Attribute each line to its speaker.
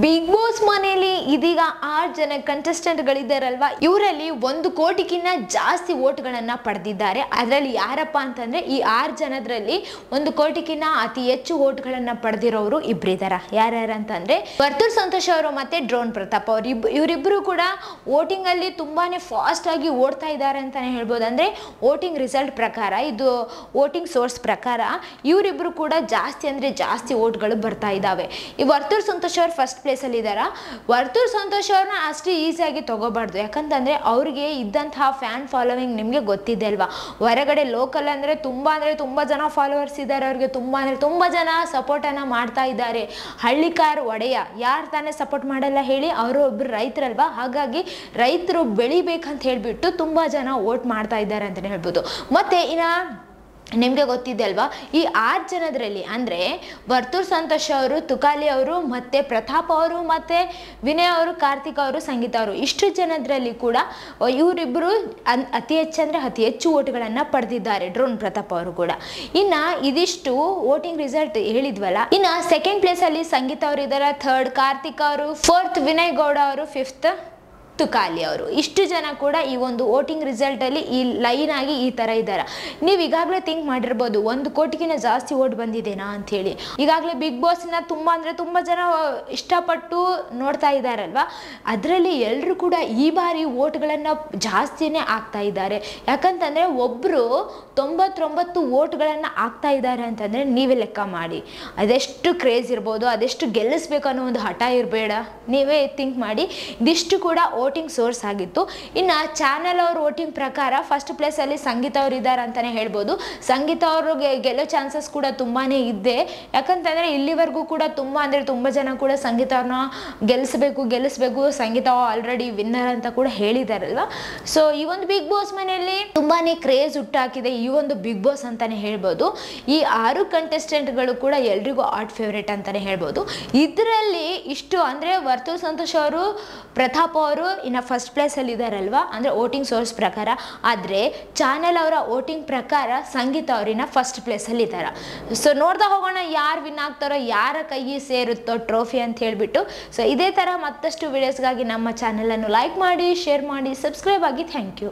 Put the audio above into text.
Speaker 1: Big boss ಮನೆಯಲ್ಲಿ ಇದೀಗ 6 ಜನ ಕಂಟೆಸ್ಟೆಂಟ್ ಗಳಿದ್ದಾರಲ್ವಾ, ಇವರಲ್ಲಿ 1 ಕೋಟಿಗಿನ್ನ ಜಾಸ್ತಿ ವೋಟ್ಗಳನ್ನ ಪಡೆದಿದ್ದಾರೆ. ಅದರಲ್ಲಿ ಯಾರಪ್ಪ ಅಂತಂದ್ರೆ ಈ 6 ಜನರಲ್ಲಿ 1 ಕೋಟಿಗಿನ್ನ ಅತಿ ಹೆಚ್ಚು ವೋಟ್ಗಳನ್ನ ಪಡೆದಿರೋರು ಇಬ್ಬರಿದ್ದಾರೆ. ಯಾರ್ಯಾರು ಅಂತಂದ್ರೆ ವರ್ತೂರ್ ಸಂತೋಷ್ ಅವರು ಮತ್ತೆ ಡ್ರೋನ್ ಪ್ರತಾಪ್ ಅವರು. ಇವರಿಬ್ಬರು ಕೂಡ ವೋಟಿಂಗ್ ಅಲ್ಲಿ ತುಂಬಾನೇ ಫಾಸ್ಟ್ ಆಗಿ ಓಡ್ತಾ ಇದ್ದಾರೆ ಅಂತಾನೆ ಹೇಳ್ಬೋದು. ಅಂದ್ರೆ ವೋಟಿಂಗ್ ರಿಸಲ್ಟ್ ಪ್ರಕಾರ, ಇದು ವೋಟಿಂಗ್ ಸೋರ್ಸ್ ಪ್ರಕಾರ ಇವರಿಬ್ರು ಕೂಡ ಜಾಸ್ತಿ ಅಂದ್ರೆ ಜಾಸ್ತಿ ವೋಟ್ಗಳು ಬರ್ತಾ ಇದ್ದಾವೆ. ಈ ವರ್ತೂರ್ ಸಂತೋಷ್ ಅವರು ಫಸ್ಟ್ ಪ್ಲೇಸ್ ಅಲ್ಲಿ ಇದ್ದಾರ. ವರ್ತೂರ್ ಸಂತೋಷ್ ಅವ್ರನ್ನ ಅಷ್ಟು ಈಸಿಯಾಗಿ ತಗೋಬಾರ್ದು. ಯಾಕಂತಂದ್ರೆ ಅವ್ರಿಗೆ ಇದ್ದಂತಹ ಫ್ಯಾನ್ ಫಾಲೋವಿಂಗ್ ನಿಮ್ಗೆ ಗೊತ್ತಿದೆ ಅಲ್ವಾ. ಹೊರಗಡೆ ಲೋಕಲ್ ಅಂದ್ರೆ ತುಂಬಾ ಜನ ಫಾಲೋವರ್ಸ್ ಇದ್ದಾರೆ. ಅವ್ರಿಗೆ ತುಂಬಾ ಜನ ಸಪೋರ್ಟ್ ಅನ್ನ ಮಾಡ್ತಾ ಇದ್ದಾರೆ. ಹಳ್ಳಿಕಾರ್ ಒಡೆಯ ಯಾರು ತಾನೇ ಸಪೋರ್ಟ್ ಮಾಡಲ್ಲ ಹೇಳಿ, ಅವರು ಒಬ್ರು ರೈತರಲ್ವಾ. ಹಾಗಾಗಿ ರೈತರು ಬೆಳಿಬೇಕಂತ ಹೇಳ್ಬಿಟ್ಟು ತುಂಬಾ ಜನ ವೋಟ್ ಮಾಡ್ತಾ ಇದ್ದಾರೆ ಅಂತಾನೆ ಹೇಳ್ಬೋದು. ಮತ್ತೆ ಇನ್ನ ನಿಮಗೆ ಗೊತ್ತಿದೆ ಅಲ್ವಾ, ಈ 6 ಜನರಲ್ಲಿ ಅಂದರೆ ವರ್ತೂರ್ ಸಂತೋಷ್ ಅವರು, ತುಕಾಲಿ ಅವರು, ಮತ್ತು ಪ್ರತಾಪ್ ಅವರು, ಮತ್ತು ವಿನಯ್ ಅವರು, ಕಾರ್ತಿಕ್ ಅವರು, ಸಂಗೀತ ಅವರು, ಇಷ್ಟು ಜನರಲ್ಲಿ ಕೂಡ ಇವರಿಬ್ಬರು ಅತಿ ಹೆಚ್ಚು ವೋಟ್ಗಳನ್ನು ಪಡೆದಿದ್ದಾರೆ. ಡ್ರೋನ್ ಪ್ರತಾಪ್ ಅವರು ಕೂಡ. ಇನ್ನು ಇದಿಷ್ಟು ವೋಟಿಂಗ್ ರಿಸಲ್ಟ್ ಹೇಳಿದ್ವಲ್ಲ. ಇನ್ನು ಸೆಕೆಂಡ್ ಪ್ಲೇಸಲ್ಲಿ ಸಂಗೀತ ಅವರು ಇದ್ದಾರೆ, ಥರ್ಡ್ ಕಾರ್ತಿಕ್ ಅವರು, ಫೋರ್ತ್ ವಿನಯ್ ಗೌಡ ಅವರು, ಫಿಫ್ತ್ ತುಕಾಲಿ ಅವರು. ಇಷ್ಟು ಜನ ಕೂಡ ಈ ಒಂದು ವೋಟಿಂಗ್ ರಿಸಲ್ಟ್ ಅಲ್ಲಿ ಈ ಲೈನ್ ಆಗಿ ಈ ತರ ಇದ್ದಾರೆ. ನೀವು ಈಗಾಗಲೇ ಥಿಂಕ್ ಮಾಡಿರ್ಬೋದು 1 ಕೋಟಿಗಿನ್ನ ಜಾಸ್ತಿ ವೋಟ್ ಬಂದಿದೆನಾ ಅಂತ ಹೇಳಿ. ಈಗಾಗಲೇ ಬಿಗ್ ಬಾಸ್ನ ತುಂಬಾ ಜನ ಇಷ್ಟಪಟ್ಟು ನೋಡ್ತಾ ಇದ್ದಾರಲ್ವಾ. ಅದರಲ್ಲಿ ಎಲ್ಲರೂ ಕೂಡ ಈ ಬಾರಿ ವೋಟ್ಗಳನ್ನು ಜಾಸ್ತಿನೇ ಆಗ್ತಾ ಇದ್ದಾರೆ. ಯಾಕಂತಂದ್ರೆ ಒಬ್ರು 99 ವೋಟ್ಗಳನ್ನು ಆಗ್ತಾ ಇದ್ದಾರೆ ಅಂತಂದ್ರೆ ನೀವೇ ಲೆಕ್ಕ ಮಾಡಿ ಅದೆಷ್ಟು ಕ್ರೇಜ್ ಇರ್ಬೋದು, ಅದೆಷ್ಟು ಗೆಲ್ಲಿಸ್ಬೇಕು ಅನ್ನೋ ಒಂದು ಹಠ ಇರಬೇಡ. ನೀವೇ ಥಿಂಕ್ ಮಾಡಿ. ಇದಿಷ್ಟು ಕೂಡ ವೋಟಿಂಗ್ ಸೋರ್ಸ್ ಆಗಿತ್ತು. ಇನ್ನು ಚಾನೆಲ್ ಅವ್ರ ವೋಟಿಂಗ್ ಪ್ರಕಾರ ಫಸ್ಟ್ ಪ್ಲೇಸ್ ಅಲ್ಲಿ ಸಂಗೀತ ಅವರು ಇದ್ದಾರೆ ಅಂತಾನೆ ಹೇಳ್ಬೋದು. ಸಂಗೀತ ಅವರು ಗೆಲ್ಲೋ ಚಾನ್ಸಸ್ ಕೂಡ ತುಂಬಾನೇ ಇದೆ. ಯಾಕಂತಂದ್ರೆ ಇಲ್ಲಿವರೆಗೂ ಕೂಡ ತುಂಬಾ ಜನ ಕೂಡ ಸಂಗೀತ ಅವ್ರನ್ನ ಗೆಲ್ಲಿಸ್ಬೇಕು, ಸಂಗೀತ ಆಲ್ರೆಡಿ ವಿನ್ನರ್ ಅಂತ ಕೂಡ ಹೇಳಿದಾರಲ್ವಾ. ಸೊ ಈ ಒಂದು ಬಿಗ್ ಬಾಸ್ ಮನೆಯಲ್ಲಿ ತುಂಬಾನೇ ಕ್ರೇಜ್ ಹುಟ್ಟಾಕಿದೆ ಈ ಒಂದು ಬಿಗ್ ಬಾಸ್ ಅಂತಾನೆ ಹೇಳ್ಬೋದು. ಈ 6 ಕಂಟೆಸ್ಟೆಂಟ್ಗಳು ಕೂಡ ಎಲ್ರಿಗೂ ಆಟ್ ಫೇವ್ರೇಟ್ ಅಂತಾನೆ ಹೇಳ್ಬೋದು. ಇದರಲ್ಲಿ ಇಷ್ಟು ಅಂದ್ರೆ ವರ್ತೂರ್ ಸಂತೋಷ್ ಅವರು, ಪ್ರತಾಪ್ ಅವರು ಇನ್ನು ಫಸ್ಟ್ ಪ್ಲೇಸ್ ಅಲ್ಲಿ ಇದಾರಲ್ವಾ, ಅಂದ್ರೆ ವೋಟಿಂಗ್ ಸೋರ್ಸ್ ಪ್ರಕಾರ. ಆದ್ರೆ ಚಾನೆಲ್ ಅವರ ವೋಟಿಂಗ್ ಪ್ರಕಾರ ಸಂಗೀತ ಅವರಿನ ಫಸ್ಟ್ ಪ್ಲೇಸ್ ಅಲ್ಲಿ ಇದ್ದಾರೆ. ಸೊ ನೋಡ್ತಾ ಹೋಗೋಣ ಯಾರು ವಿನ್ ಆಗ್ತಾರೋ, ಯಾರ ಕೈಗೆ ಸೇರುತ್ತೋ ಟ್ರೋಫಿ ಅಂತ ಹೇಳ್ಬಿಟ್ಟು. ಸೊ ಇದೇ ತರ ಮತ್ತಷ್ಟು ವಿಡಿಯೋಸ್ಗಾಗಿ ನಮ್ಮ ಚಾನೆಲ್ ಅನ್ನು ಲೈಕ್ ಮಾಡಿ, ಶೇರ್ ಮಾಡಿ, ಸಬ್ಸ್ಕ್ರೈಬ್ ಆಗಿ. Thank you.